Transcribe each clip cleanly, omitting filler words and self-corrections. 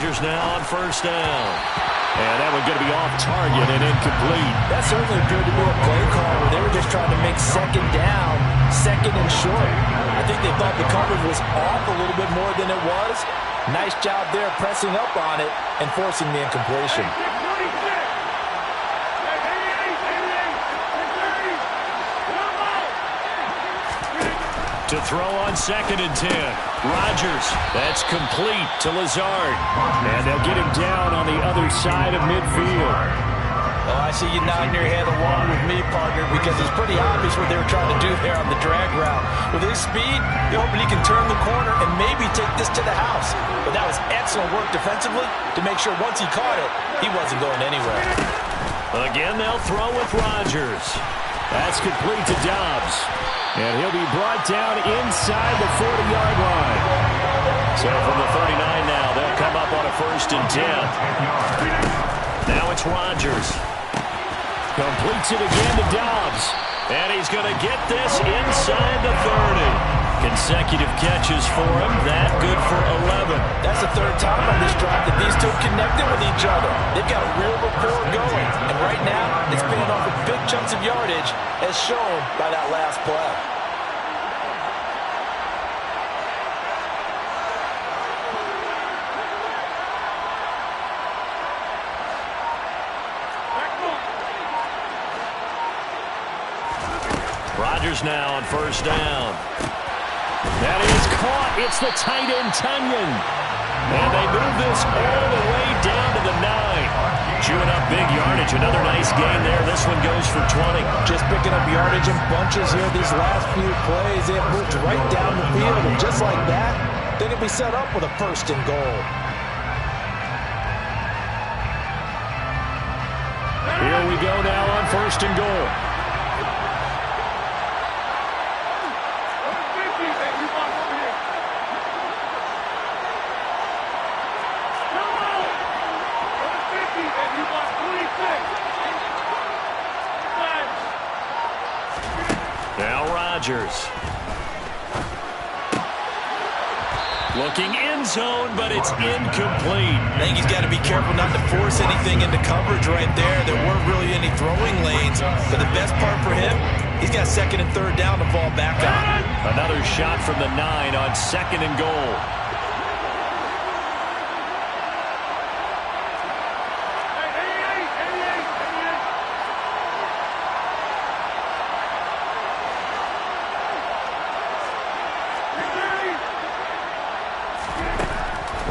Rodgers now on first down. And that one's going to be off target and incomplete. That certainly appeared to be a play call where they were just trying to make second down, second and short. I think they thought the coverage was off a little bit more than it was. Nice job there pressing up on it and forcing the incompletion. To throw on 2nd and 10. Rodgers, that's complete to Lazard. And they'll get him down on the other side of midfield. Oh, I see you nodding your head along with me, partner, because it's pretty obvious what they were trying to do there on the drag route. With his speed, they're hoping he can turn the corner and maybe take this to the house. But that was excellent work defensively to make sure once he caught it, he wasn't going anywhere. Again, they'll throw with Rodgers. That's complete to Dobbs. And he'll be brought down inside the 40-yard line. So from the 39 now, they'll come up on a 1st and 10. Now it's Rodgers. Completes it again to Dobbs. And he's going to get this inside the 30. Consecutive catches for him. That good for 11. That's the 3rd time on this drive that these two connected with each other. They've got a real rapport going. And right now, it's paying off with big chunks of yardage, as shown by that last play. Rodgers now on first down. That is caught. It's the tight end, Tunyon. And they move this all the way down to the 9. Chewing up big yardage. Another nice gain there. This one goes for 20. Just picking up yardage in bunches here these last few plays. They have moved right down the field. And just like that, they can be set up with a 1st and goal. Here we go now on 1st and goal. Rodgers. Looking end zone, but it's incomplete. I think he's got to be careful not to force anything into coverage right there. There weren't really any throwing lanes, but the best part for him, he's got 2nd and 3rd down to fall back on. Another shot from the 9 on 2nd and goal.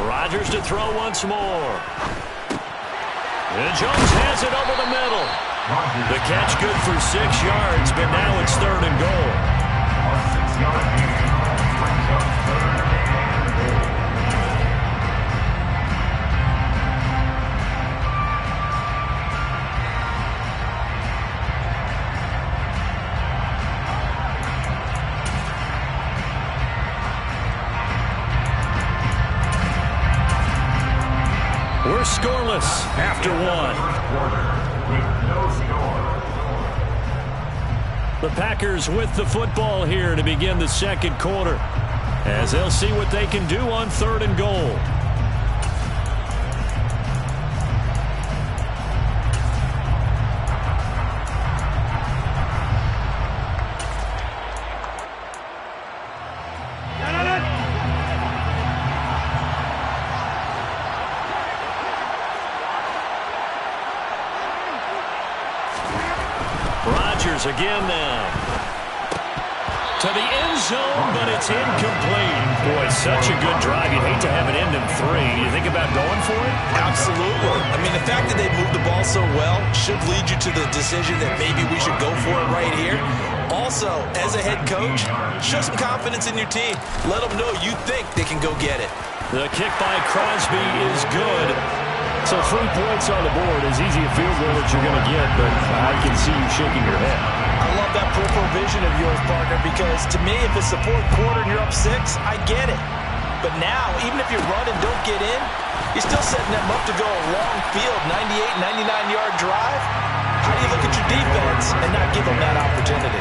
Rodgers to throw once more. And Jones has it over the middle. The catch good for 6 yards, but now it's 3rd and goal. We're scoreless after 1. The Packers with the football here to begin the 2nd quarter, as they'll see what they can do on 3rd and goal. Rodgers again now. To the end zone, but it's incomplete. Boy, such a good drive. You'd hate to have it end in 3. Do you think about going for it? Absolutely. I mean, the fact that they moved the ball so well should lead you to the decision that maybe we should go for it right here. Also, as a head coach, show some confidence in your team. Let them know you think they can go get it. The kick by Crosby is good. So 3 points on the board, as easy a field goal that you're going to get, but I can see you shaking your head. I love that peripheral vision of yours, partner, because to me, if it's the 4th quarter and you're up 6, I get it. But now, even if you run and don't get in, you're still setting them up to go a long field, 98, 99-yard drive. How do you look at your defense and not give them that opportunity?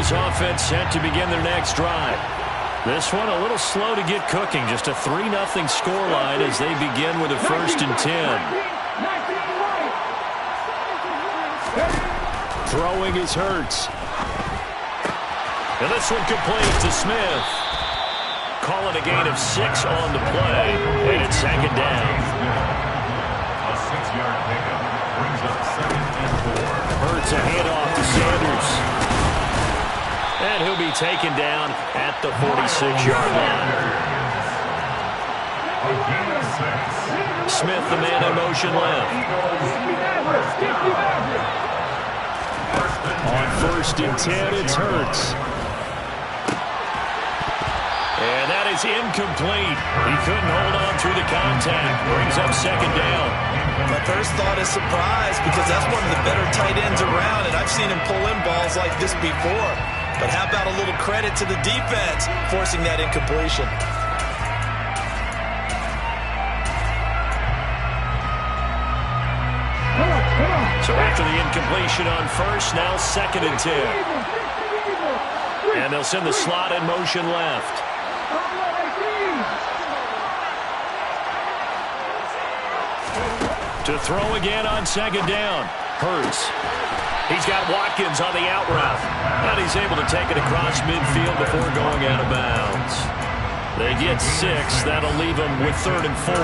Eagles offense set to begin their next drive. This one a little slow to get cooking. Just a 3-0 scoreline as they begin with a 1st and 10. Throwing is Hurts. And this one complete to Smith. Calling a gain of 6 on the play. And it's 2nd down. A 6-yard pickup brings up 2nd and 4. Hurts a handoff to Sanders. And he'll be taken down at the 46-yard line. A gain of 6. Smith, the man in motion left. On 1st and 10, it's Hurts. And that is incomplete. He couldn't hold on through the contact. Brings up 2nd down. My first thought is surprise because that's one of the better tight ends around, and I've seen him pull in balls like this before. But how about a little credit to the defense forcing that incompletion? So after the incompletion on 1st, now 2nd and 10. And they'll send the slot in motion left. To throw again on 2nd down. Hurts. He's got Watkins on the out route. And he's able to take it across midfield before going out of bounds. They get 6. That'll leave them with 3rd and 4.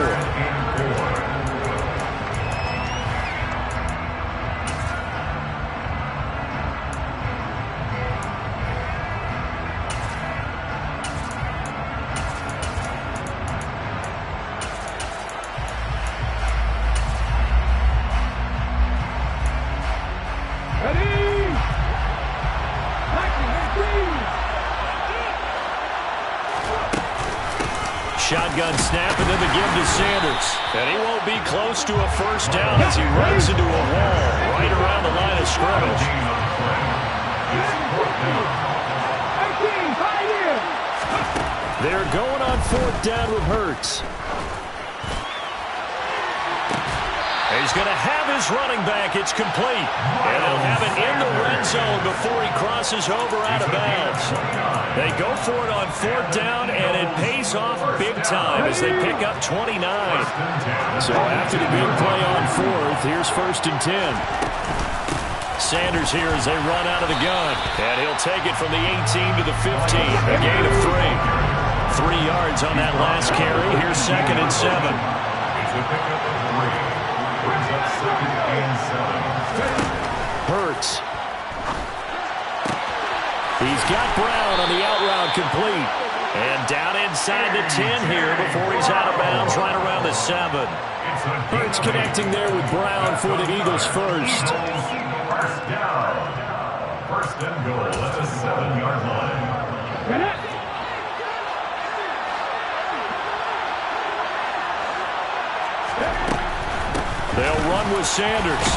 Shotgun snap, and then the give to Sanders. And he won't be close to a 1st down as he runs into a wall right around the line of scrimmage. They're going on 4th down with Hurts. He's going to have his running back. It's complete. And they'll have it in the red zone before he crosses over out of bounds. They go for it on 4th down, and it pays off big time as they pick up 29. So after the big play on 4th, here's 1st and 10. Sanders here as they run out of the gun. And he'll take it from the 18 to the 15. A gain of 3. 3 yards on that last carry. Here's 2nd and 7. It's a pickup of 3. Brings up 2nd and 7. Hurts. He's got Brown on the out route complete. And down inside the 10 here before he's out of bounds right around the 7. Hurts connecting there with Brown for the Eagles first. 1st down. 1st and goal at the 7-yard line. They'll run with Sanders.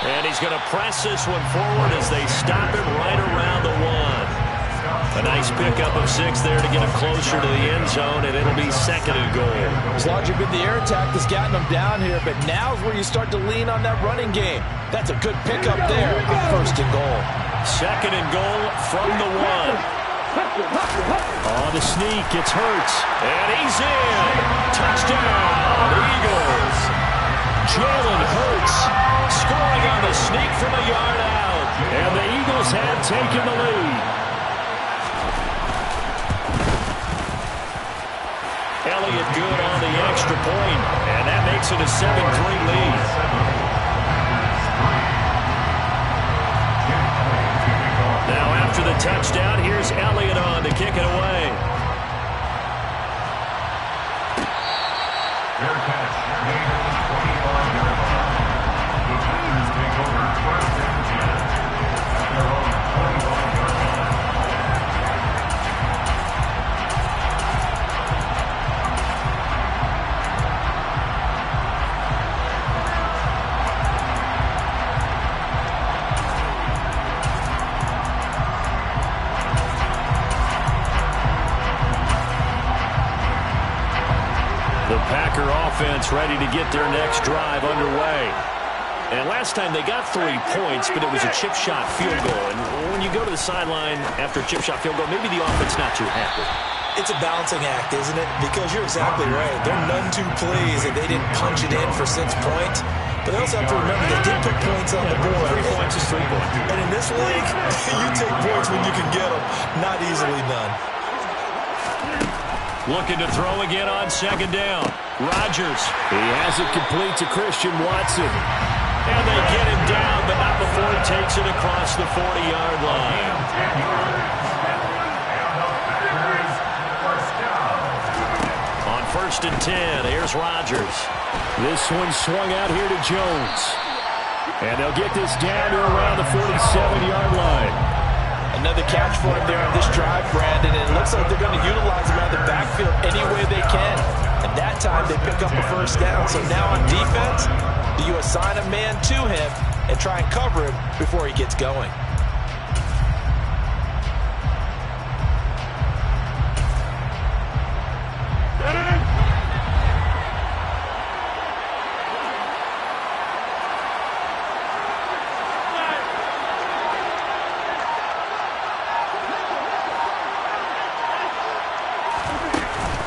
And he's going to press this one forward as they stop him right around the 1. A nice pickup of 6 there to get him closer to the end zone, and it'll be 2nd and goal. It's largely been the air attack that's gotten them down here, but now's where you start to lean on that running game. That's a good pickup there on 1st and goal. 2nd and goal from the 1. On the sneak, it's Hurts. And he's in. Touchdown, Eagles. Jalen Hurts scoring on the sneak from a yard out. And the Eagles have taken the lead. Elliott good on the extra point, and that makes it a 7-3 lead. Now after the touchdown, here's Elliott on to kick it away. Fair catch. Made at the 25-yard line. The Packers take over 1st and 10. At their own 25-yard line. The Packer offense ready to get their next drive underway. And last time they got 3 points, but it was a chip shot field goal. And when you go to the sideline after a chip shot field goal, maybe the offense not too happy. It's a balancing act, isn't it? Because you're exactly right. They're none too pleased that they didn't punch it in for 6 points. But they also have to remember they did put points on the board. 3 points is 3 points. And in this league, you take points when you can get them. Not easily done. Looking to throw again on 2nd down. Rodgers. He has it complete to Christian Watson. And they get him down, but not before he takes it across the 40-yard line. On 1st and 10, here's Rodgers. This one swung out here to Jones. And they'll get this down to around the 47-yard line. Another catch for him there on this drive, Brandon, and it looks like they're going to utilize him out of the backfield any way they can. And that time they pick up a 1st down. So now on defense, do you assign a man to him and try and cover him before he gets going?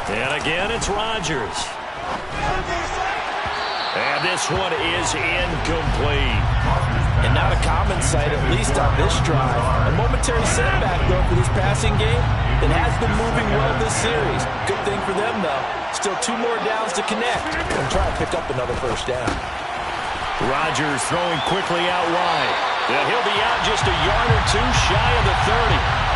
And again, it's Rodgers. And this one is incomplete. And not a common sight, at least on this drive. A momentary setback, though, for this passing game that has been moving well this series. Good thing for them, though. Still 2 more downs to connect and try to pick up another 1st down. Rodgers throwing quickly out wide. Yeah, he'll be out just a yard or 2 shy of the 30.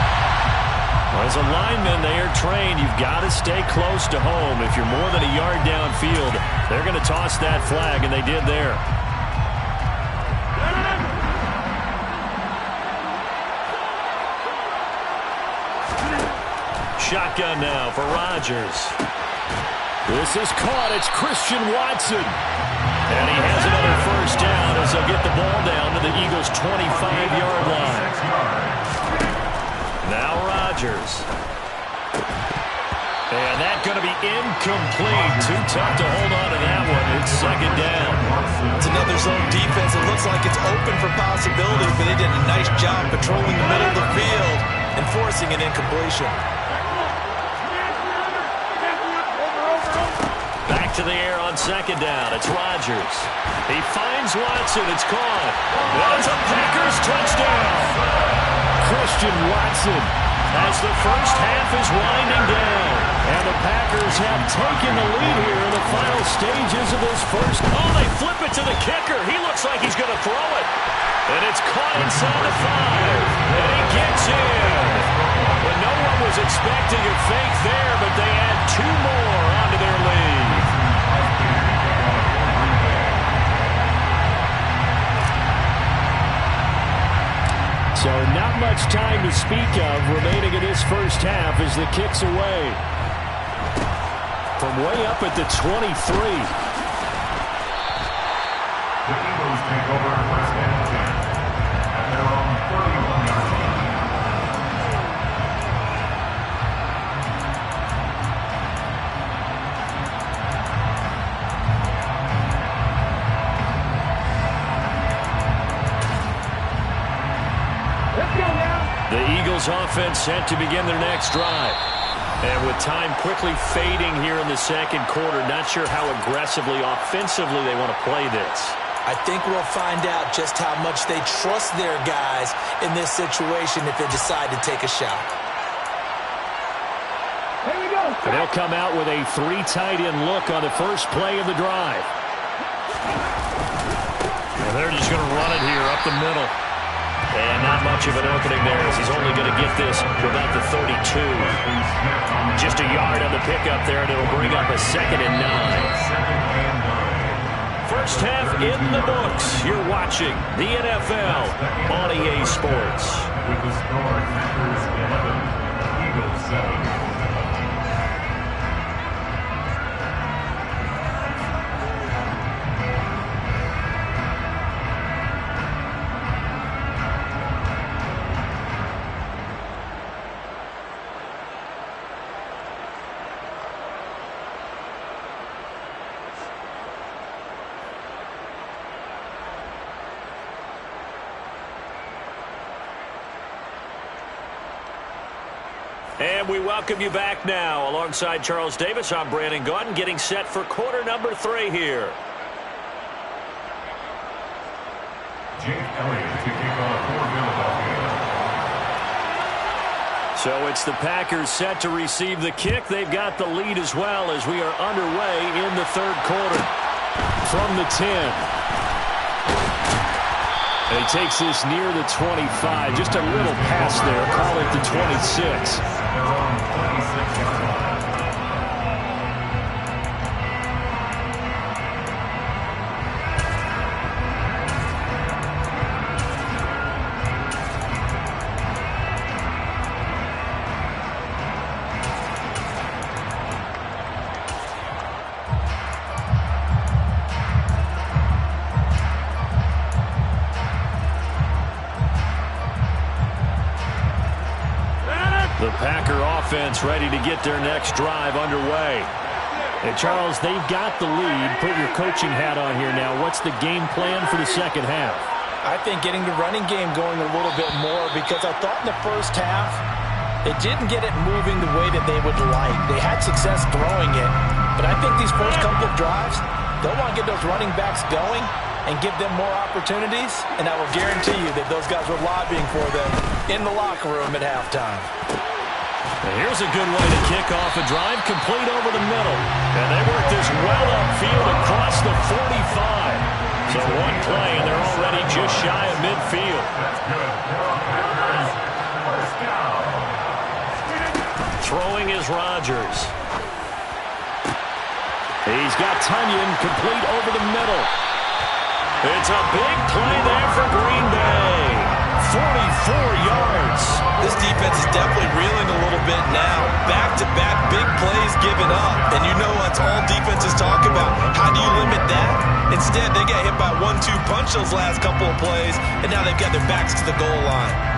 As a lineman, they are trained. You've got to stay close to home. If you're more than a yard downfield, they're going to toss that flag, and they did there. Shotgun now for Rodgers. This is caught. It's Christian Watson. And he has another 1st down as they'll get the ball down to the Eagles' 25-yard line. Now Rodgers. And that's going to be incomplete. Too tough to hold on to that one. It's 2nd down. It's another zone defense. It looks like it's open for possibilities, but they did a nice job patrolling the middle of the field and forcing an incompletion. Back to the air on 2nd down. It's Rodgers. He finds Watson. It's caught. That's a Packers touchdown. Christian Watson as the 1st half is winding down. And the Packers have taken the lead here in the final stages of this 1st. Oh, they flip it to the kicker. He looks like he's going to throw it. And it's caught inside the 5. And he gets in. Well, no one was expecting a fake there, but they add 2 more onto their lead. So not much time to speak of remaining in this 1st half as the kick's away. From way up at the 23. The Eagles take over 1st and 10 at their own 31-yard line. The Eagles offense set to begin their next drive. And with time quickly fading here in the 2nd quarter, not sure how aggressively, offensively they want to play this. I think we'll find out just how much they trust their guys in this situation if they decide to take a shot. Here we go. And they'll come out with a 3 tight end look on the 1st play of the drive. And they're just going to run it here up the middle. And not much of an opening there as he's only going to get this to about the 32. Just a yard on the pickup there, and it'll bring up a 2nd and 9. 1st half in the books. You're watching the NFL on EA Sports. With the score, Packers 11, Eagles 7. And we welcome you back now. Alongside Charles Davis, I'm Brandon Gaudin, getting set for quarter number 3 here. Jake Elliott to kick off for Philadelphia. So it's the Packers set to receive the kick. They've got the lead as well as we are underway in the third quarter. From the 10. And he takes this near the 25. Just a little pass there. Call it the 26. Their own 26-yard line. The Packer offense ready to get their next drive underway. Hey, Charles, they've got the lead. Put your coaching hat on here now. What's the game plan for the second half? I think getting the running game going a little bit more, because I thought in the first half they didn't get it moving the way that they would like. They had success throwing it, but I think these first couple of drives, they'll want to get those running backs going and give them more opportunities, and I will guarantee you that those guys were lobbying for them in the locker room at halftime. And here's a good way to kick off a drive, complete over the middle. And they work this well upfield across the 45. So one play, and they're already just shy of midfield. That's good. First down. Throwing is Rodgers. He's got Tunyon complete over the middle. It's a big play there for Green Bay. 44 yards. This defense is definitely reeling a little bit now. Back-to-back big plays given up. And you know what all defenses talk about. How do you limit that? Instead, they got hit by 1-2 punch those last couple of plays, and now they've got their backs to the goal line.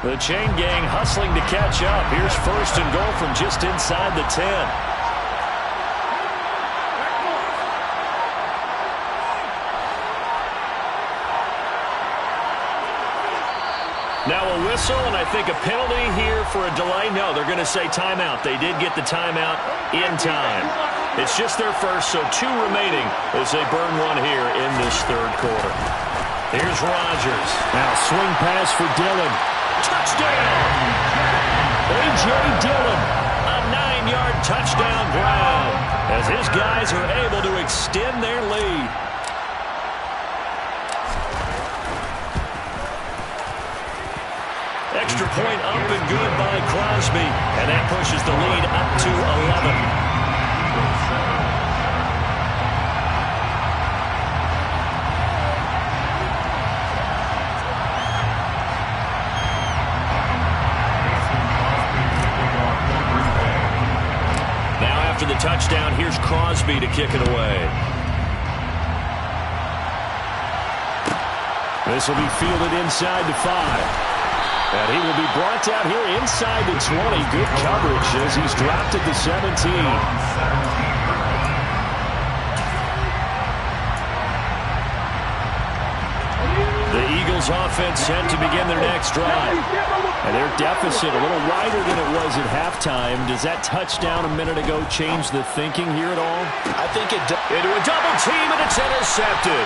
The chain gang hustling to catch up. Here's first and goal from just inside the 10. Now a whistle, and I think a penalty here for a delay. No, they're going to say timeout. They did get the timeout in time. It's just their first, so 2 remaining as they burn one here in this third quarter. Here's Rodgers. Now swing pass for Dillon. Touchdown! A.J. Dillon, a 9-yard touchdown grab as his guys are able to extend their lead. Extra point up and good by Crosby, and that pushes the lead up to 11. After the touchdown, here's Crosby to kick it away. This will be fielded inside the 5. And he will be brought down here inside the 20. Good coverage as he's dropped at the 17. The Eagles offense set to begin their next drive. And their deficit a little wider than it was at halftime. Does that touchdown a minute ago change the thinking here at all? I think it does. Into a double team, and it's intercepted.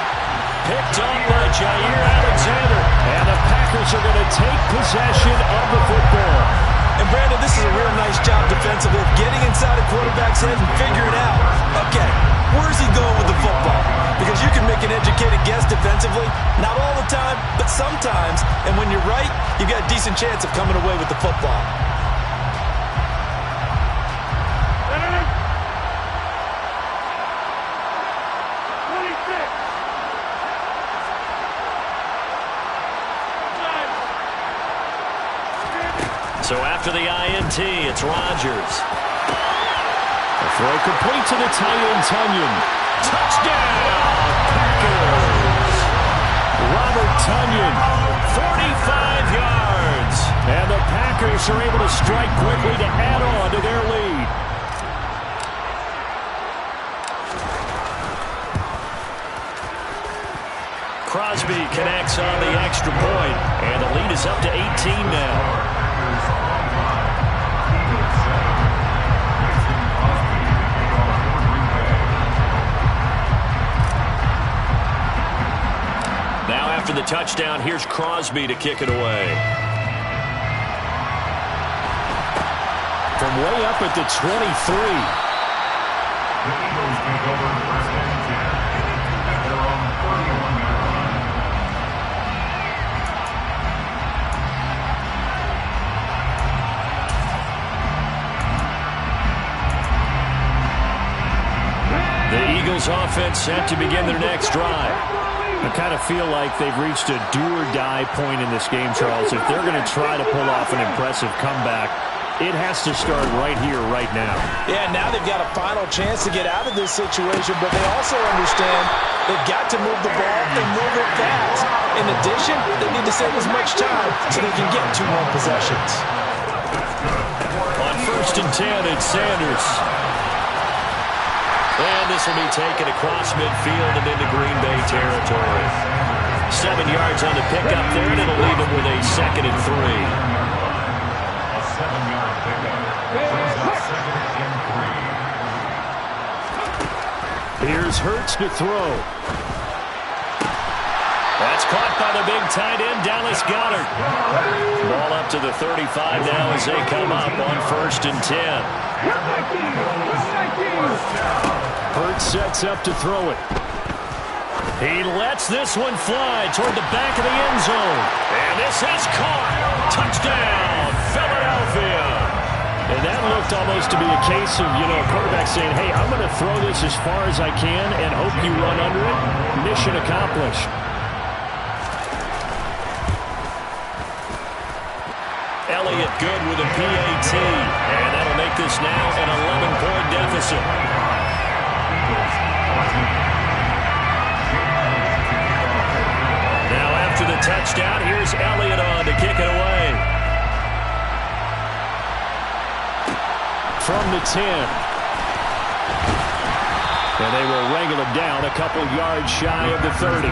Picked up by Jair Alexander. And the Packers are going to take possession of the football. And Brandon, this is a real nice job defensively of getting inside a quarterback's head and figuring out, okay, where's he going with the football? Because you can make an educated guess defensively, not all the time, but sometimes. And when you're right, you've got a decent chance of coming away with the football. So after the INT, it's Rodgers. A throw complete to the tight end, Tunyon. Touchdown, Packers! Robert Tunyon, 45 yards. And the Packers are able to strike quickly to add on to their lead. Crosby connects on the extra point, and the lead is up to 18 now. Now after the touchdown, here's Crosby to kick it away. From way up at the 23. The Eagles take over first and 10 at their own 41-yard line. The Eagles offense set to begin their next drive. I kind of feel like they've reached a do-or-die point in this game, Charles. If they're going to try to pull off an impressive comeback, it has to start right here, right now. Yeah, now they've got a final chance to get out of this situation, but they also understand they've got to move the ball and move it fast. In addition, they need to save as much time so they can get 2 more possessions. On first and 10, it's Sanders. And this will be taken across midfield and into Green Bay territory. 7 yards on the pickup there, and it'll leave them with a 2nd and 3. 7-yard pickup. Brings up 2nd and 3. Here's Hurts to throw. That's caught by the big tight end, Dallas Goedert. Ball up to the 35 now as they come up on first and 10. Hurts sets up to throw it. He lets this one fly toward the back of the end zone. And this is caught. Touchdown, Philadelphia. And that looked almost to be a case of, a quarterback saying, hey, I'm going to throw this as far as I can and hope you run under it. Mission accomplished. Elliott good with a PAT. And that'll make this now an 11-point deficit. Now after the touchdown, here's Elliott on to kick it away. From the 10. And they will wrangle him down a couple yards shy of the 30.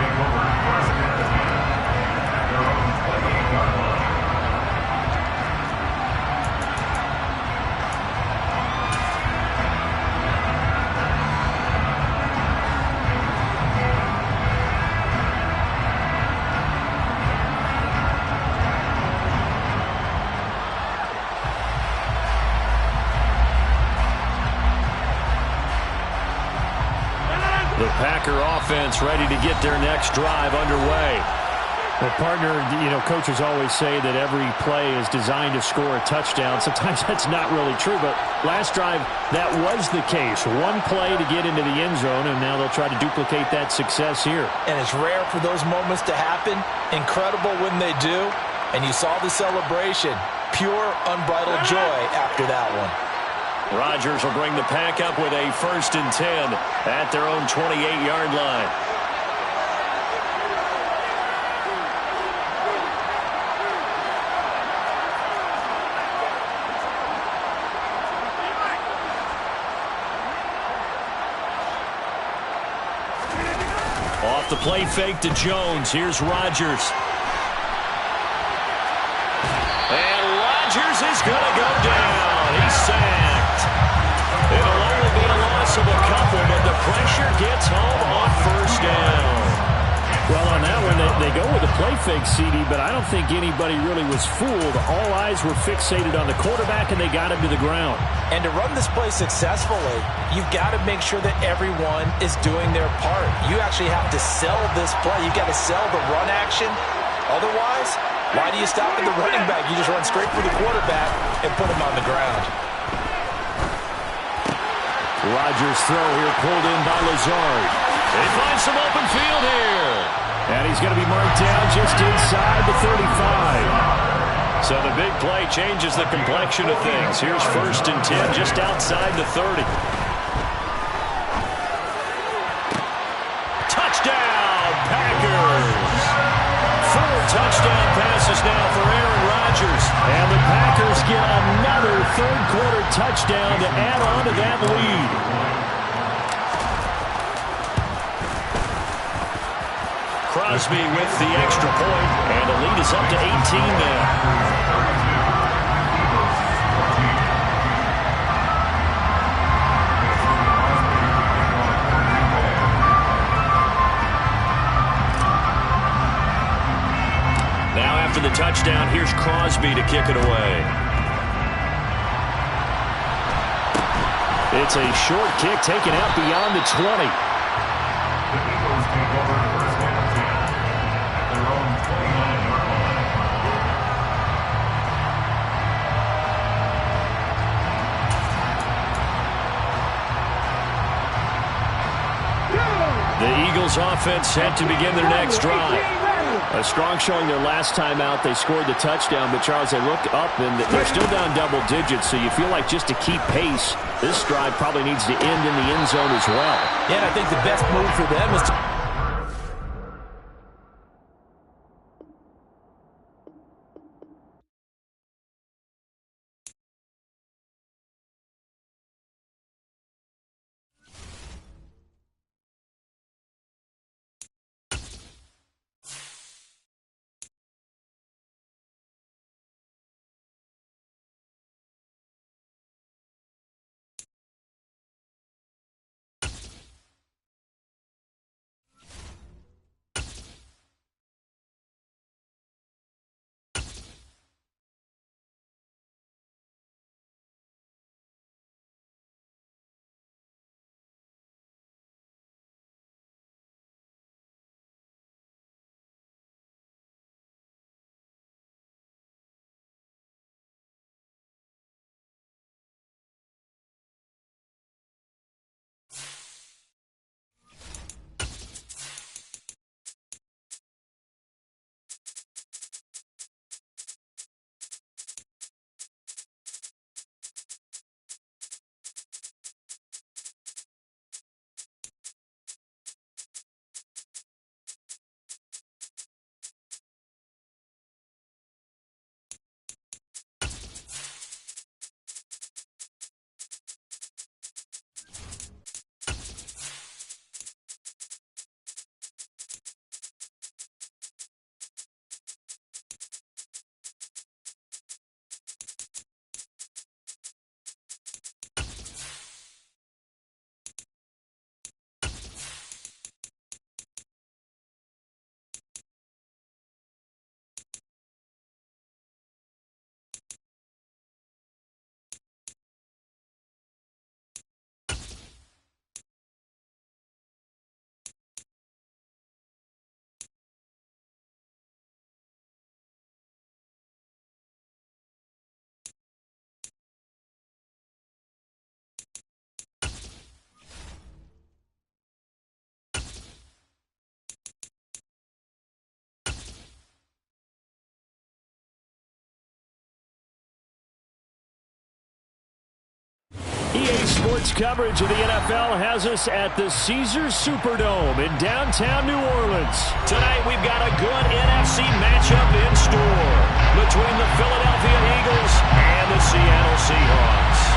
The Packer offense ready to get their next drive underway. Well, partner, coaches always say that every play is designed to score a touchdown. Sometimes that's not really true, but last drive, that was the case. One play to get into the end zone, and now they'll try to duplicate that success here. And it's rare for those moments to happen. Incredible when they do. And you saw the celebration. Pure, unbridled joy after that one. Rodgers will bring the Pack up with a first and 10 at their own 28-yard line. Off the play fake to Jones. Here's Rodgers. And Rodgers is going to go down. He's sacked. It'll only be a loss of a couple, but the pressure gets home on first down. Well, on that one, they go with a play fake, CD, but I don't think anybody really was fooled. All eyes were fixated on the quarterback, and they got him to the ground. And to run this play successfully, you've got to make sure that everyone is doing their part. You actually have to sell this play. You've got to sell the run action. Otherwise, why do you stop at the running back? You just run straight for the quarterback and put him on the ground. Rodgers' throw here pulled in by Lazard. He finds some open field here. And he's going to be marked down just inside the 35. So the big play changes the complexion of things. Here's first and 10 just outside the 30. Touchdown, Packers. 4 touchdown passes now for Aaron Rodgers. And the Packers get another third-quarter touchdown to add on to that lead. Crosby with the extra point, and the lead is up to 18 now. Now after the touchdown, here's Crosby to kick it away. It's a short kick taken out beyond the 20. The Eagles take over first and 10 at their own 29-yard line. The Eagles offense set to begin their next drive. A strong showing their last time out. They scored the touchdown, but Charles, they look up and they're still down double digits, so you feel like just to keep pace, this drive probably needs to end in the end zone as well. Yeah, and I think the best move for them is to... EA Sports coverage of the NFL has us at the Caesars Superdome in downtown New Orleans. Tonight we've got a good NFC matchup in store between the Philadelphia Eagles and the Seattle Seahawks.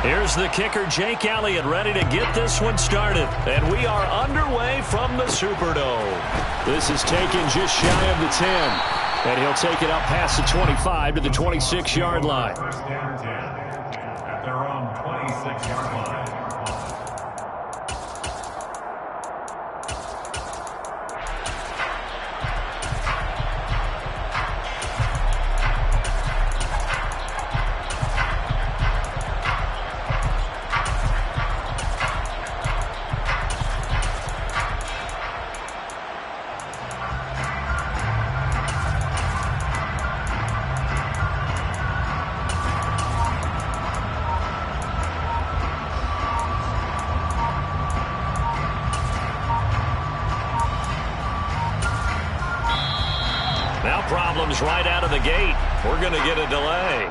Here's the kicker, Jake Elliott, ready to get this one started. And we are underway from the Superdome. This is taken just shy of the 10. And he'll take it up past the 25 to the 26-yard line. First and 10 at their own 26-yard line. Now problems right out of the gate. We're going to get a delay.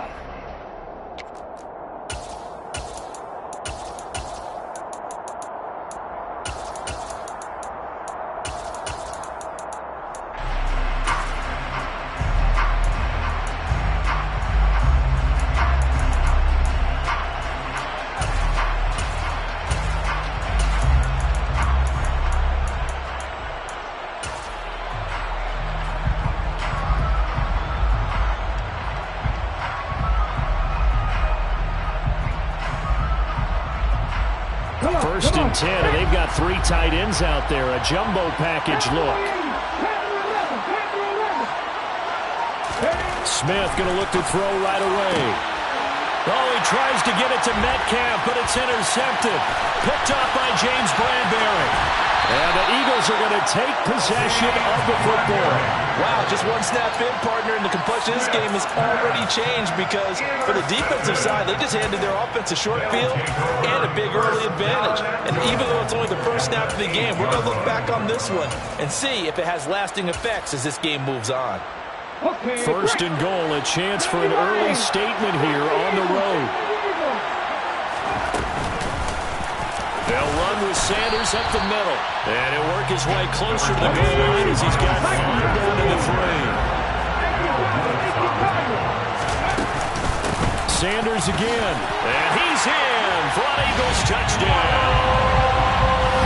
First and 10, and they've got 3 tight ends out there. A jumbo package look. Smith going to look to throw right away. Oh, he tries to get it to Metcalf, but it's intercepted. Picked off by James Bradbury. And the Eagles are going to take possession of the football. Wow, just one snap in, partner, and the complexion of this game has already changed because for the defensive side, they just handed their offense a short field and a big early advantage. And even though it's only the first snap of the game, we're going to look back on this one and see if it has lasting effects as this game moves on. First and goal, a chance for an early statement here on the road. They'll run with Sanders up the middle. And he'll work his way closer to the goal line as he's got 5 down to the 3. Sanders again. And he's in for an Eagles touchdown.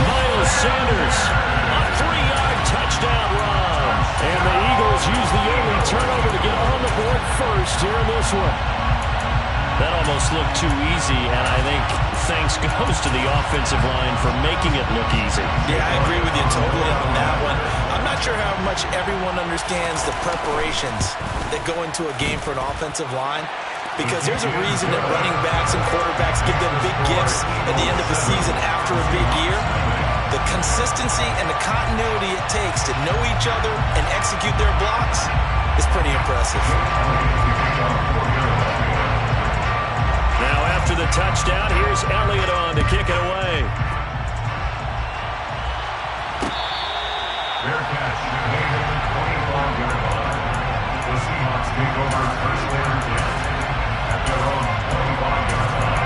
Miles Sanders, a 3-yard touchdown run. And the Eagles use the early turnover to get on the board first here in this one. That almost looked too easy, and I think thanks goes to the offensive line for making it look easy. Yeah, I agree with you totally on that one. I'm not sure how much everyone understands the preparations that go into a game for an offensive line, because there's a reason that running backs and quarterbacks give them big gifts at the end of the season after a big year. The consistency and the continuity it takes to know each other and execute their blocks is pretty impressive. Now after the touchdown, here's Elliott on to kick it away. Fair catch made at the 25-yard line. The Seahawks take over first and 10 at their own 25-yard line.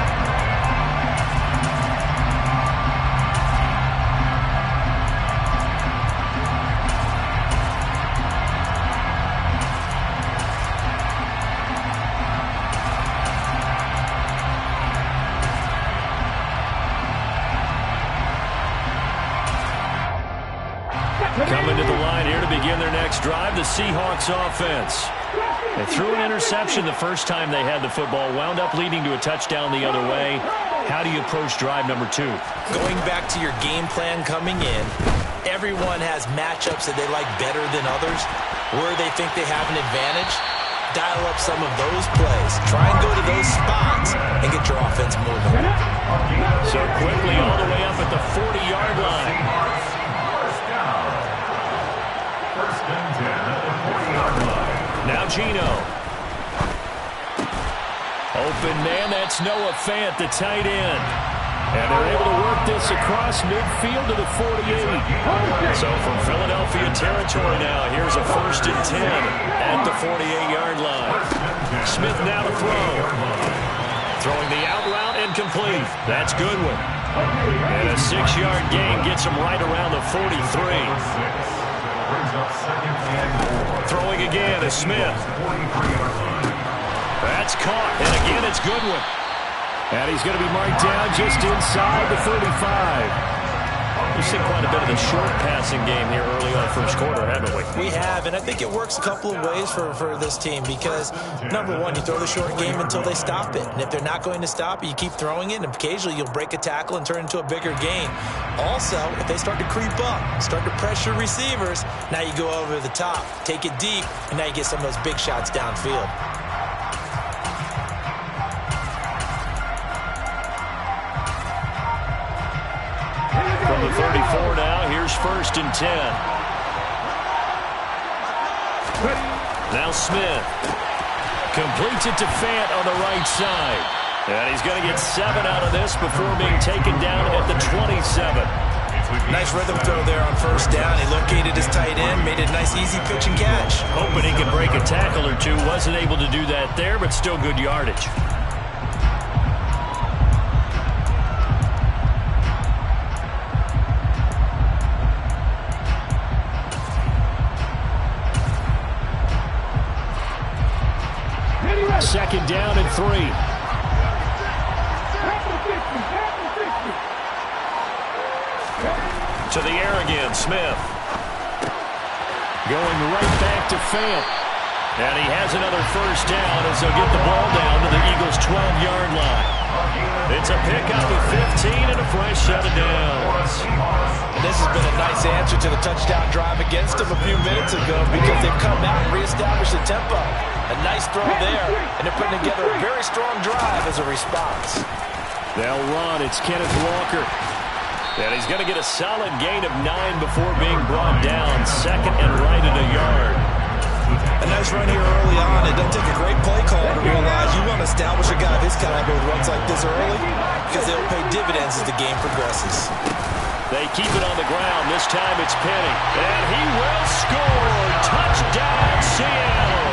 Coming to the line here to begin their next drive, the Seahawks offense. They threw an interception the first time they had the football, wound up leading to a touchdown the other way. How do you approach drive number 2? Going back to your game plan coming in, everyone has matchups that they like better than others, where they think they have an advantage. Dial up some of those plays. Try and go to those spots and get your offense moving. So quickly all the way up at the 40-yard line. First and 10 at the 40-yard line. Now Geno. Open man, that's Noah Fant, the tight end. And they're able to work this across midfield to the 48. So from Philadelphia territory now, here's a first and 10 at the 48-yard line. Smith now to throw. Throwing the out route and complete. That's Goodwin. And a 6-yard gain gets him right around the 43. Throwing again is Smith. That's caught. And again, it's Goodwin. And he's going to be marked down just inside the 35. We've seen quite a bit of the short passing game here early on first quarter, haven't we? We have, and I think it works a couple of ways for this team because, number one, you throw the short game until they stop it. And if they're not going to stop it, you keep throwing it, and occasionally you'll break a tackle and turn it into a bigger gain. Also, if they start to creep up, start to pressure receivers, now you go over the top, take it deep, and now you get some of those big shots downfield. From the 34 now, here's first and 10. Now Smith completes it to Fant on the right side. And he's going to get 7 out of this before being taken down at the 27. Nice rhythm throw there on first down. He located his tight end, made a nice easy pitch and catch. Hoping he could break a tackle or two. Wasn't able to do that there, but still good yardage. Second down and 3. To the air again, Smith. Going right back to Fant. And he has another first down as they'll get the ball down to the Eagles' 12-yard line. It's a pickup of 15 and a fresh set of downs. This has been a nice answer to the touchdown drive against them a few minutes ago because they've come out and reestablished the tempo. A nice throw there, and they're putting together a very strong drive as a response. They'll run. It's Kenneth Walker. And he's going to get a solid gain of 9 before being brought down. Second and right at a yard. A nice run here early on. It doesn't take a great play call to realize you want to establish a guy of his caliber with runs like this early because they'll pay dividends as the game progresses. They keep it on the ground. This time it's Penny. And he will score. Touchdown, Seattle.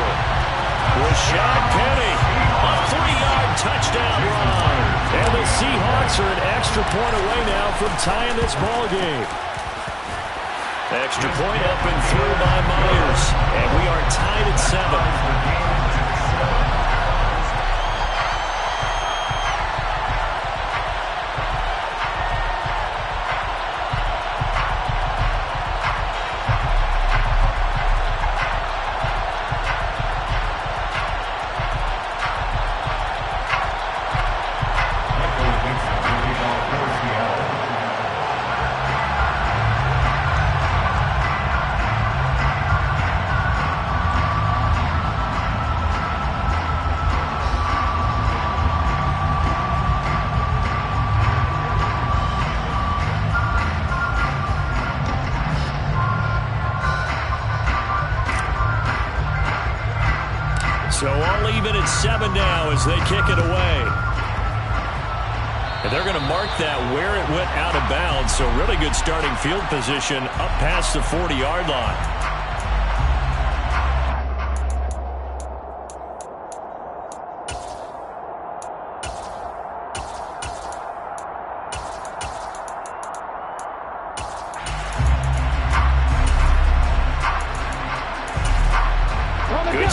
Rashad Penny, a 3-yard touchdown run. And the Seahawks are an extra point away now from tying this ball game. Extra point up and through by Myers. And we are tied at 7. So all even at 7 now as they kick it away. And they're going to mark that where it went out of bounds. So really good starting field position up past the 40-yard line.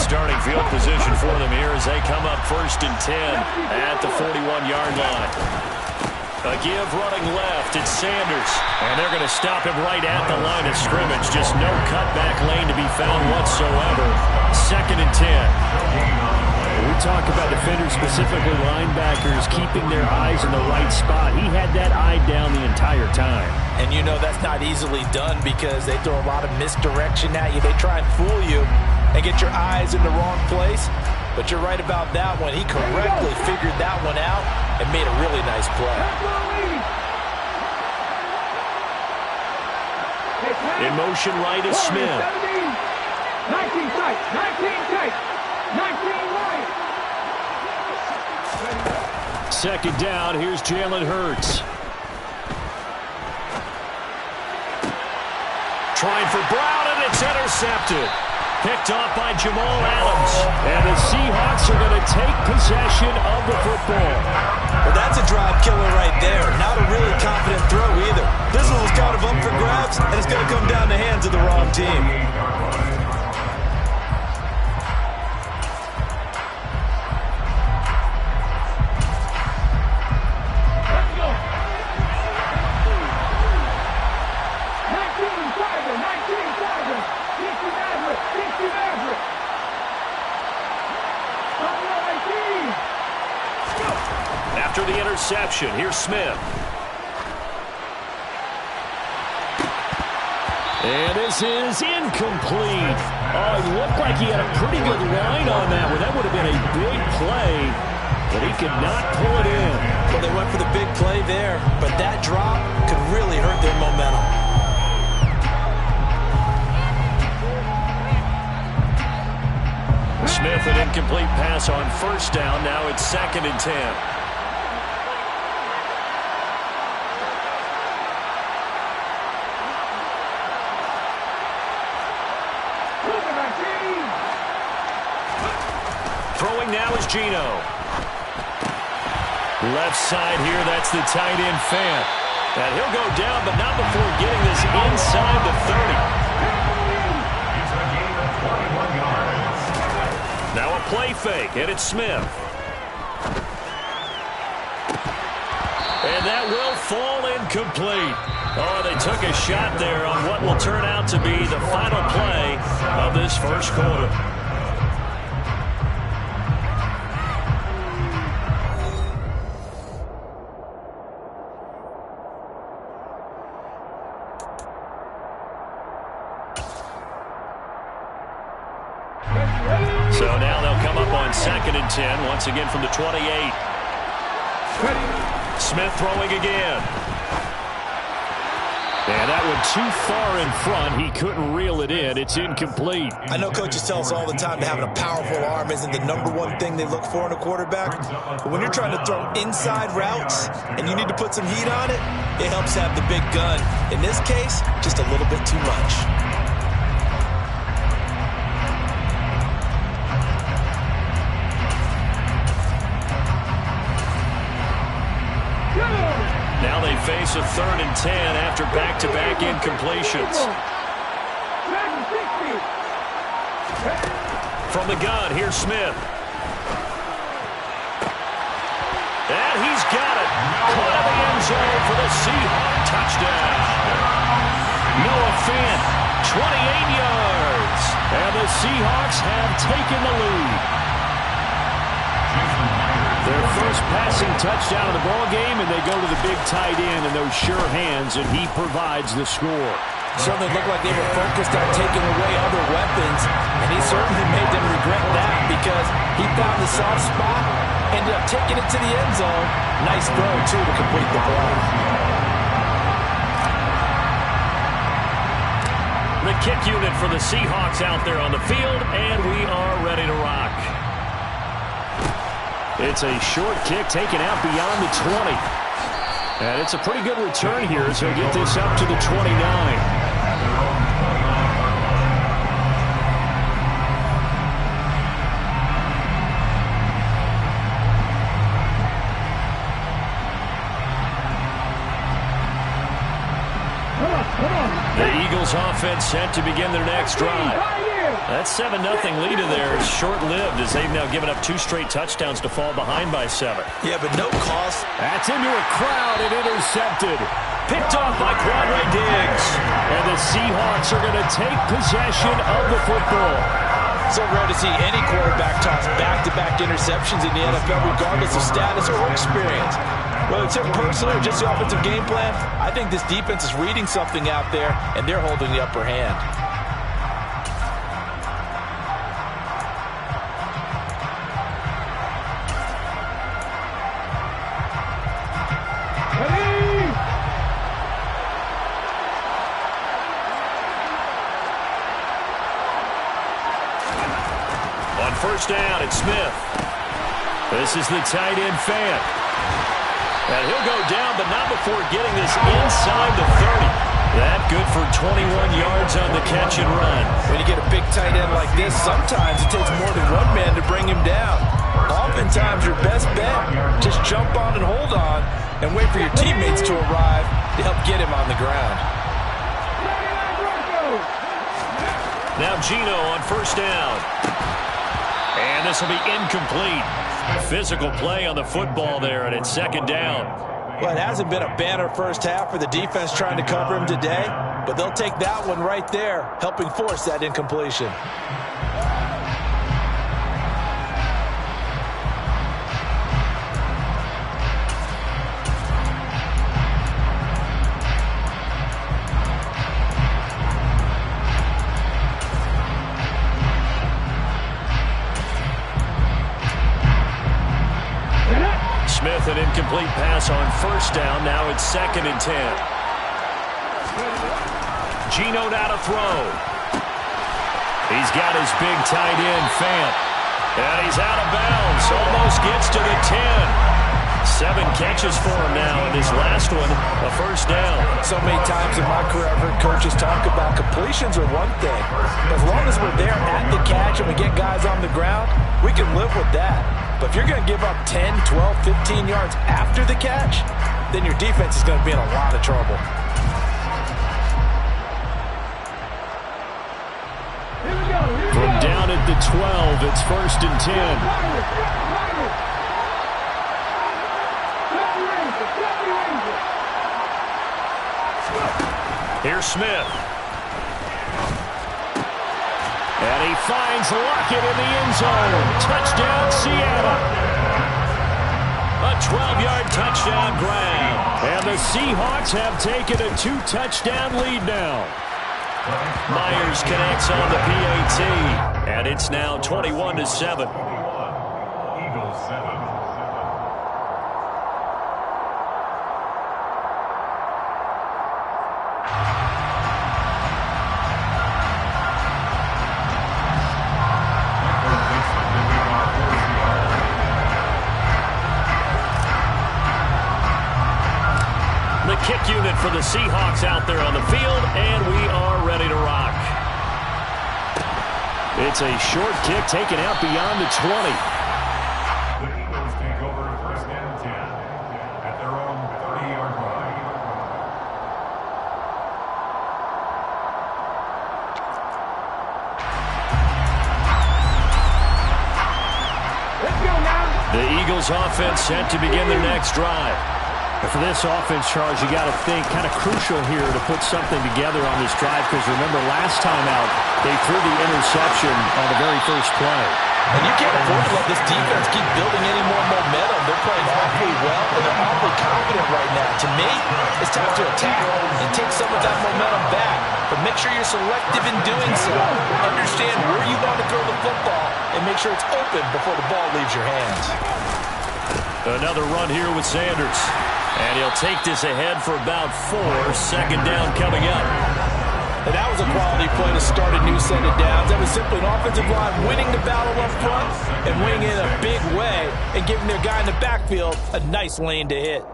Starting field position for them here as they come up 1st and 10 at the 41-yard line. A give running left. It's Sanders. And they're going to stop him right at the line of scrimmage. Just no cutback lane to be found whatsoever. 2nd and 10. We talk about defenders, specifically linebackers, keeping their eyes in the right spot. He had that eye down the entire time. And you know that's not easily done because they throw a lot of misdirection at you. They try and fool you and get your eyes in the wrong place. But you're right about that one. He correctly figured that one out and made a really nice play. In motion right is Smith. 19 tight, 19 tight, 19 right. 2nd down, here's Jalen Hurts. Trying for Brown, and it's intercepted. Picked off by Jamal Adams. And the Seahawks are going to take possession of the football. Well, that's a drive killer right there. Not a really confident throw either. This one was kind of up for grabs, and it's going to come down the hands of the wrong team. After the interception, here's Smith. And this is incomplete. Oh, it looked like he had a pretty good line on that one. That would have been a big play, but he could not pull it in. Well, they went for the big play there, but that drop could really hurt their momentum. Smith, an incomplete pass on 1st down. Now it's 2nd and 10. Throwing now is Geno. Left side here, that's the tight end Fant. And he'll go down, but not before getting this inside the 30. It's a gain of 21 yards. Now a play fake, and it's Smith. And that will fall incomplete. Oh, they took a shot there on what will turn out to be the final play of this first quarter. So now they'll come up on 2nd and 10, once again from the 28. Smith throwing again. And that one too far in front. He couldn't reel it in. It's incomplete. I know coaches tell us all the time that having a powerful arm isn't the #1 thing they look for in a quarterback. But when you're trying to throw inside routes and you need to put some heat on it, it helps have the big gun. In this case, just a little bit too much. Now they face a 3rd and 10 after back-to-back incompletions. From the gun, here's Smith. And he's got it. Caught in the end zone for the Seahawks touchdown. Noah Fant, 28 yards. And the Seahawks have taken the lead. Their first passing touchdown of the ball game, and they go to the big tight end in those sure hands, and he provides the score. Certainly looked like they were focused on taking away other weapons, and he certainly made them regret that because he found the soft spot, ended up taking it to the end zone. Nice throw, too, to complete the play. The kick unit for the Seahawks out there on the field, and we are ready to rock. It's a short kick taken out beyond the 20. And it's a pretty good return here as he'll get this up to the 29. The Eagles offense set to begin their next drive. That 7-0 lead of theirs is short-lived as they've now given up 2 straight touchdowns to fall behind by 7. Yeah, but no cost. That's into a crowd and intercepted. Picked off by Quadre Diggs. And the Seahawks are going to take possession of the football. So rare to see any quarterback toss back-to-back interceptions in the NFL regardless of status or experience. Whether it's him personally or just the offensive game plan, I think this defense is reading something out there, and they're holding the upper hand. On first down, it's Smith. This is the tight end Fant. And he'll go down, but not before getting this inside the 30. That good for 21 yards on the catch and run. When you get a big tight end like this, sometimes it takes more than one man to bring him down. Oftentimes, your best bet, just jump on and hold on and wait for your teammates to arrive to help get him on the ground. Now Geno on first down. And this will be incomplete. Physical play on the football there, and it's 2nd down. Well, it hasn't been a banner first half for the defense trying to cover him today, but they'll take that one right there, helping force that incompletion. Smith, an incomplete pass on first down. Now it's 2nd and 10. Geno now to throw. He's got his big tight end, Fant. And he's out of bounds. Almost gets to the 10. 7 catches for him now, and his last one, a first down. So many times in my career, I've heard coaches talk about completions are one thing. As long as we're there at the catch and we get guys on the ground, we can live with that. But if you're going to give up 10, 12, 15 yards after the catch, then your defense is going to be in a lot of trouble. From down at the 12, it's 1st and 10. Here's Smith. And he finds Lockett in the end zone. Touchdown, Seattle. A 12-yard touchdown grab. And the Seahawks have taken a 2-touchdown lead now. Myers connects on the PAT. And it's now 21-7. Eagles 7. Kick unit for the Seahawks out there on the field, and we are ready to rock. It's a short kick taken out beyond the 20. The Eagles take over 1st and 10 at their own 30-yard line. Let's go now. The Eagles offense set to begin their next drive. For this offense, Charles, you got to think kind of crucial here to put something together on this drive, because remember last time out they threw the interception on the very first play. And you can't afford to let this defense keep building any more momentum. They're playing awfully well, and they're awfully confident right now. To me, it's time to attack and take some of that momentum back. But make sure you're selective in doing so. Understand where you want to throw the football, and make sure it's open before the ball leaves your hands. Another run here with Sanders. And he'll take this ahead for about 4. 2nd down coming up. And that was a quality play to start a new set of downs. That was simply an offensive line winning the battle up front and winning in a big way and giving their guy in the backfield a nice lane to hit.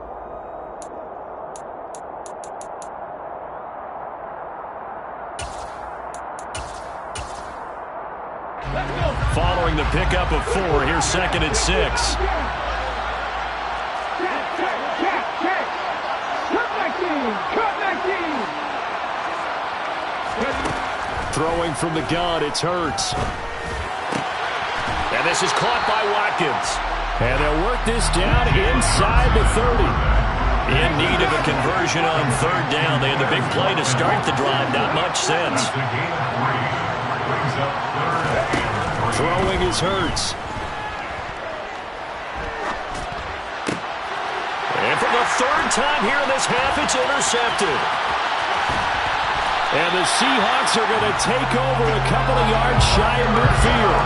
Following the pickup of 4, here's 2nd and 6. Throwing from the gun, it's Hurts. And this is caught by Watkins. And they'll work this down inside the 30. In need of a conversion on 3rd down. They had the big play to start the drive. Not much sense. Throwing is Hurts. And for the 3rd time here in this half, it's intercepted. And the Seahawks are going to take over a couple of yards shy of midfield.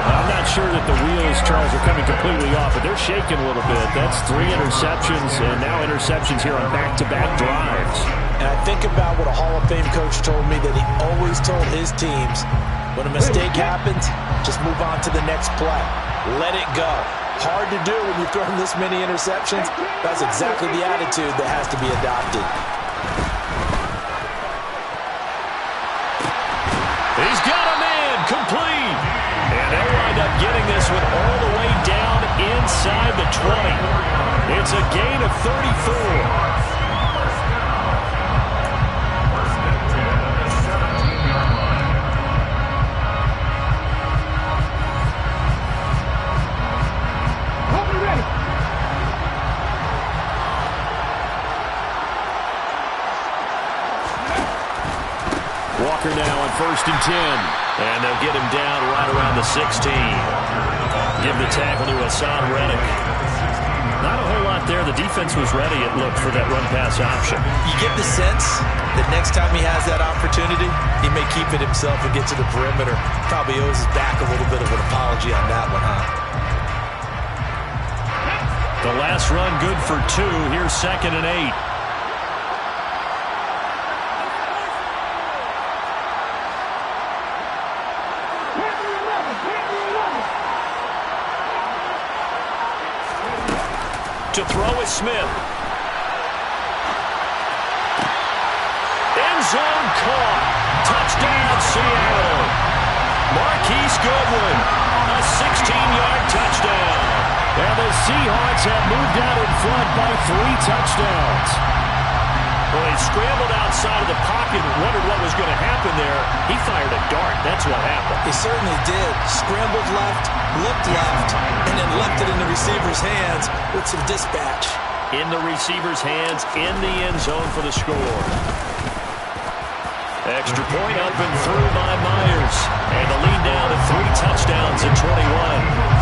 I'm not sure that the wheels, Charles, are coming completely off, but they're shaking a little bit. That's 3 interceptions, and now interceptions here on back-to-back drives. And I think about what a Hall of Fame coach told me that he always told his teams, when a mistake happens, just move on to the next play. Let it go. Hard to do when you've thrown this many interceptions. That's exactly the attitude that has to be adopted. He's got a man complete. And they'll wind up getting this one all the way down inside the 20. It's a gain of 34. Walker now on 1st and 10. And they'll get him down right around the 16. Give the tackle to Hassan Reddick. Not a whole lot there. The defense was ready, it looked, for that run-pass option. You get the sense that next time he has that opportunity, he may keep it himself and get to the perimeter. Probably owes his back a little bit of an apology on that one, huh? The last run good for 2. Here's 2nd and 8. to throw is Smith. End zone caught. Touchdown, Seattle. Marquise Goodwin, a 16-yard touchdown. And the Seahawks have moved out in front by 3 touchdowns. Well, he scrambled outside of the pocket and wondered what was going to happen there. He fired a dart. That's what happened. He certainly did. Scrambled left, looked left, and then left it in the receiver's hands with some dispatch. In the receiver's hands, in the end zone for the score. Extra point up and through by Myers. And the lead now to 3 touchdowns at 21.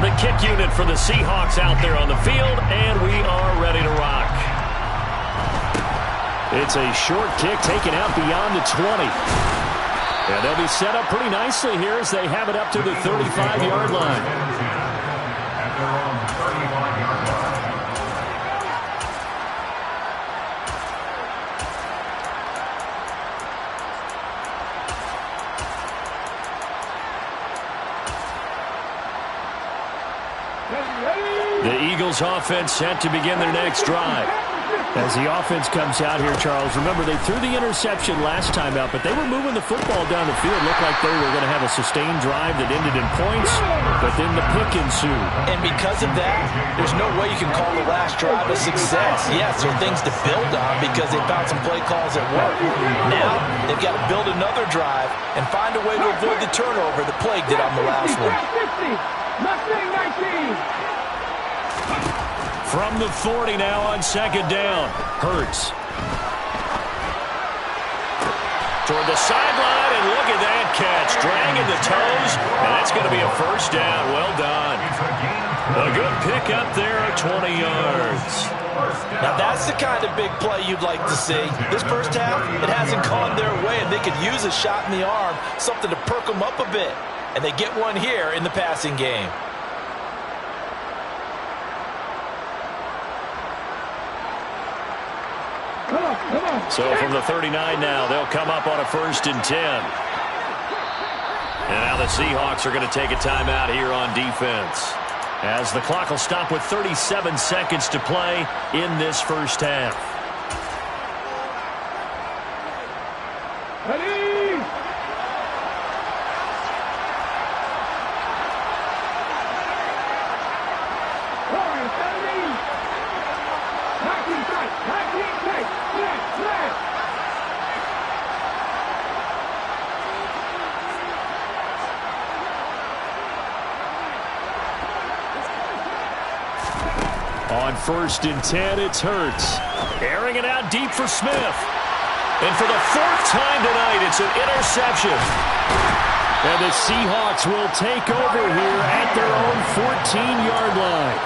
The kick unit for the Seahawks out there on the field, and we are ready to rock. It's a short kick taken out beyond the 20. And they'll be set up pretty nicely here as they have it up to the 35-yard line. At their own 35-yard line. The Eagles offense set to begin their next drive. As the offense comes out here, Charles, remember they threw the interception last time out, but they were moving the football down the field. Looked like they were going to have a sustained drive that ended in points, but then the pick ensued. And because of that, there's no way you can call the last drive a success. Yes, there are things to build on because they found some play calls at work. Now, they've got to build another drive and find a way to avoid the turnover that plagued it on the last one. From the 40 now on second down. Hurts. Toward the sideline, and look at that catch. Dragging the toes, and that's going to be a first down. Well done. A good pick up there at 20 yards. Now that's the kind of big play you'd like to see. This first half, it hasn't gone their way, and they could use a shot in the arm, something to perk them up a bit. And they get one here in the passing game. So from the 39 now, they'll come up on a 1st and 10. And now the Seahawks are going to take a timeout here on defense, as the clock will stop with 37 seconds to play in this first half. On 1st and 10, it's Hurts. Airing it out deep for Smith. And for the 4th time tonight, it's an interception. And the Seahawks will take over here at their own 14-yard line.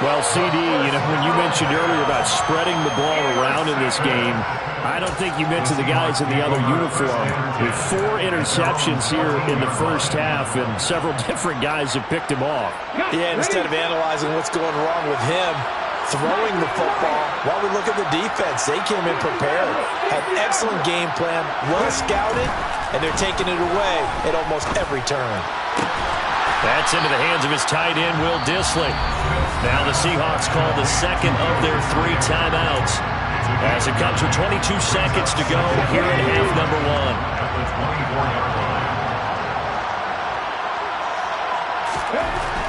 Well, CD, when you mentioned earlier about spreading the ball around in this game, I don't think you mentioned the guys in the other uniform. With 4 interceptions here in the first half, and several different guys have picked him off. Yeah, instead of analyzing what's going wrong with him, throwing the football, while we look at the defense, they came in prepared. Had excellent game plan, well scouted, and they're taking it away at almost every turn. That's into the hands of his tight end, Will Dissly. Now the Seahawks call the second of their 3 timeouts, as it comes with 22 seconds to go here in half number 1.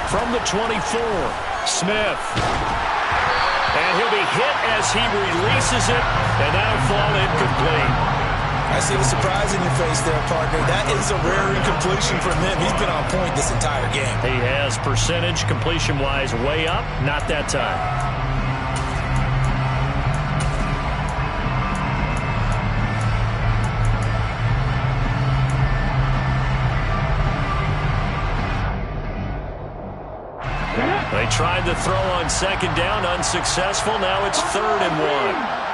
From the 24, Smith. And he'll be hit as he releases it, and that'll fall incomplete. I see the surprise in your face there, partner. That is a rare incompletion from him. He's been on point this entire game. He has percentage completion-wise way up, not that time. They tried the throw on second down, unsuccessful. Now it's 3rd and 1.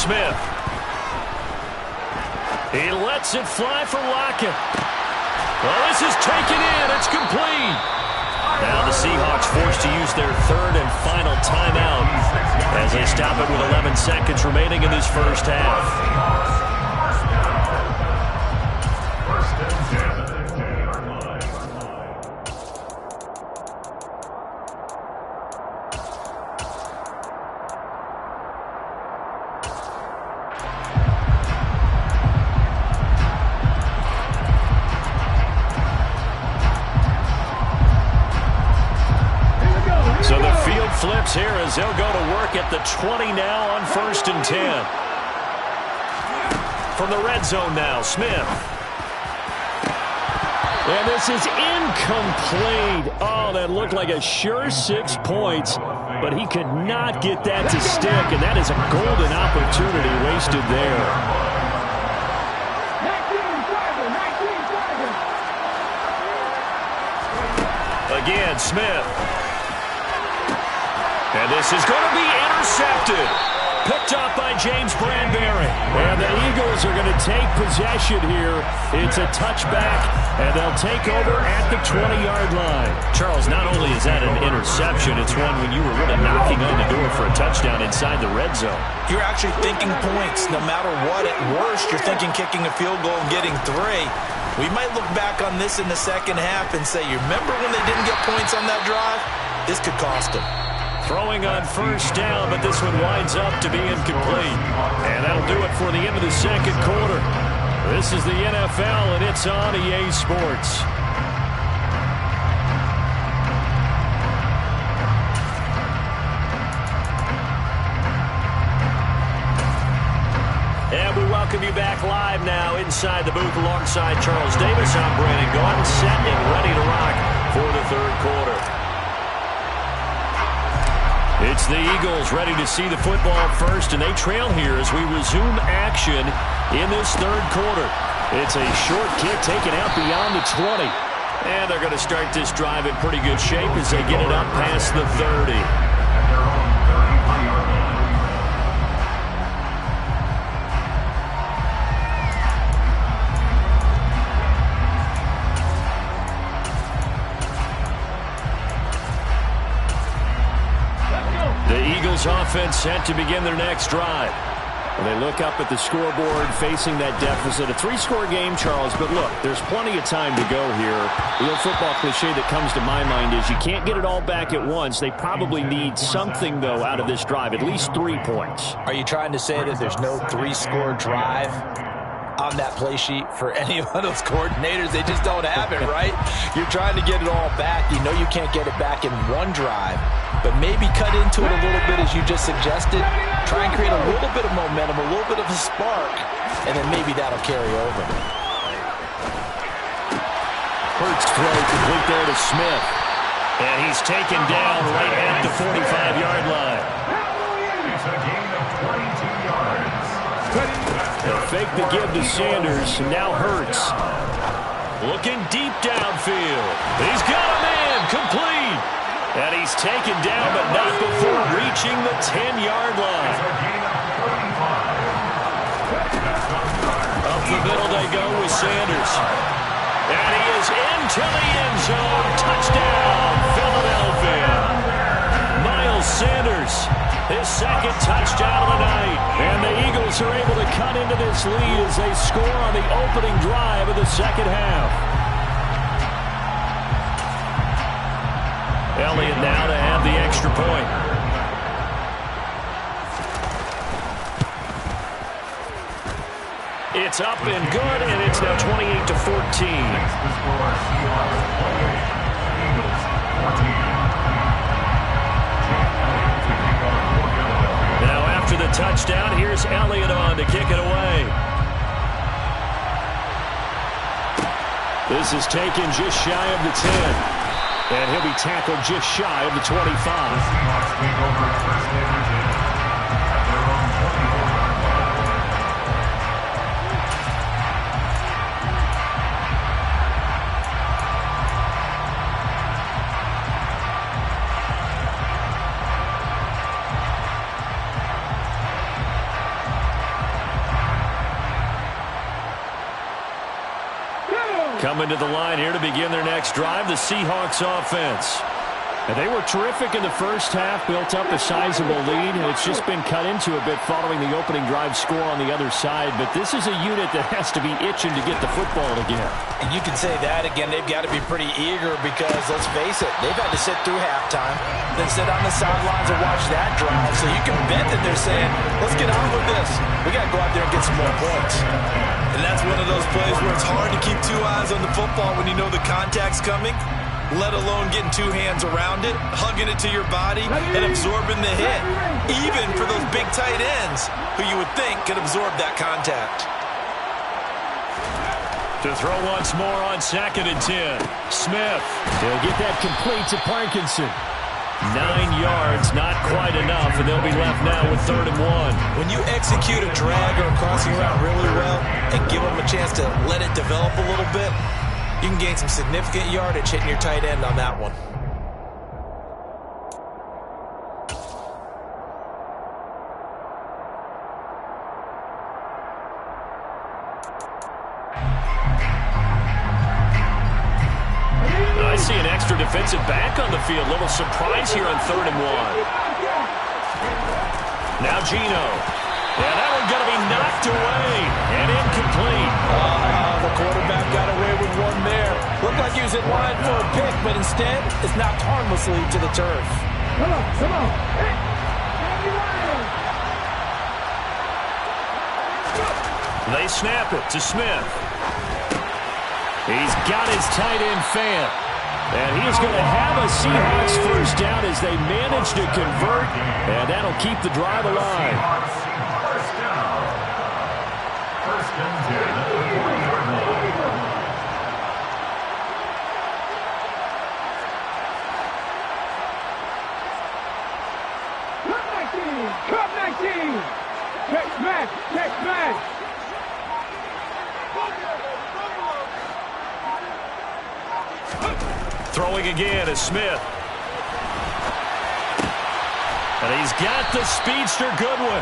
Smith. He lets it fly for Lockett. Well, this is taken in. It's complete. Now the Seahawks forced to use their third and final timeout as they stop it with 11 seconds remaining in this first half. So the field flips here as they'll go to work at the 20 now on 1st and 10. From the red zone now, Smith. And this is incomplete. Oh, that looked like a sure 6 points, but he could not get that to stick, and that is a golden opportunity wasted there. 19 Again, Smith. And this is going to be intercepted. Picked up by James Bradbury. And the Eagles are going to take possession here. It's a touchback, and they'll take over at the 20-yard line. Charles, not only is that an interception, it's one when you were really knocking on the door for a touchdown inside the red zone. You're actually thinking points. No matter what, at worst, you're thinking kicking a field goal and getting 3. We might look back on this in the second half and say, you remember when they didn't get points on that drive? This could cost them. Throwing on 1st down, but this one winds up to be incomplete. And that'll do it for the end of the second quarter. This is the NFL, and it's on EA Sports. And we welcome you back live now inside the booth alongside Charles Davis. I'm Brandon Gaudin, set and ready to rock for the third quarter. It's the Eagles ready to see the football first, and they trail here as we resume action in this third quarter. It's a short kick taken out beyond the 20. And they're going to start this drive in pretty good shape as they get it up past the 30. Offense set to begin their next drive. They look up at the scoreboard facing that deficit. A 3-score game, Charles, but look, there's plenty of time to go here. The old football cliche that comes to my mind is you can't get it all back at once. They probably need something, though, out of this drive, at least 3 points. Are you trying to say that there's no 3-score drive on that play sheet for any of those coordinators? They just don't have it, right? You're trying to get it all back. You know you can't get it back in one drive, but maybe cut into it a little bit as you just suggested. Try and create a little bit of momentum, a little bit of a spark, and then maybe that'll carry over. Hurts throw complete there to Smith. And he's taken down right at the 45-yard line. It's a gain of 22 yards. They'll fake the give to Sanders, and now Hurts. Looking deep downfield. He's got a man complete. And he's taken down, but not before reaching the 10-yard line. Up the middle they go with Sanders. And he is into the end zone. Touchdown, Philadelphia. Miles Sanders, his second touchdown of the night. And the Eagles are able to cut into this lead as they score on the opening drive of the second half. Elliott now to have the extra point. It's up and good, and it's now 28-14. Now after the touchdown, here's Elliott on to kick it away. This is taken just shy of the 10. And he'll be tackled just shy of the 25. The Seahawks take over first and 10 at their own 24-yard line. Coming to the line here to begin their next drive, the Seahawks offense. And they were terrific in the first half, built up a sizable lead, and it's just been cut into a bit following the opening drive score on the other side. But this is a unit that has to be itching to get the football again. And you can say that again. They've got to be pretty eager because, let's face it, they've had to sit through halftime, then sit on the sidelines and watch that drive. So you can bet that they're saying, let's get on with this. We got to go out there and get some more points. And that's one of those plays where it's hard to keep two eyes on the football when you know the contact's coming, let alone getting two hands around it, hugging it to your body, and absorbing the hit, even for those big tight ends who you would think could absorb that contact. To throw once more on 2nd and 10. Smith. He'll get that complete to Parkinson. 9 yards, not quite enough, and they'll be left now with 3rd and 1. When you execute a drag or a crossing route really well and give them a chance to let it develop a little bit, you can gain some significant yardage hitting your tight end on that one. I see an extra defensive back on the field. Little surprise here on 3rd and 1. Now Geno. And that one going to be knocked away and incomplete. The quarterback got away with one there. Looked like he was in line for a pick, but instead it's knocked harmlessly to the turf. Come on, come on. Hey, They snap it to Smith. He's got his tight end fan. And he is going to have a Seahawks first down as they manage to convert, and that'll keep the drive alive. First down. 1st and 10 at the 40-yard line. Cup 19. Check smash, check smash. Throwing again is Smith. And he's got the speedster Goodwin.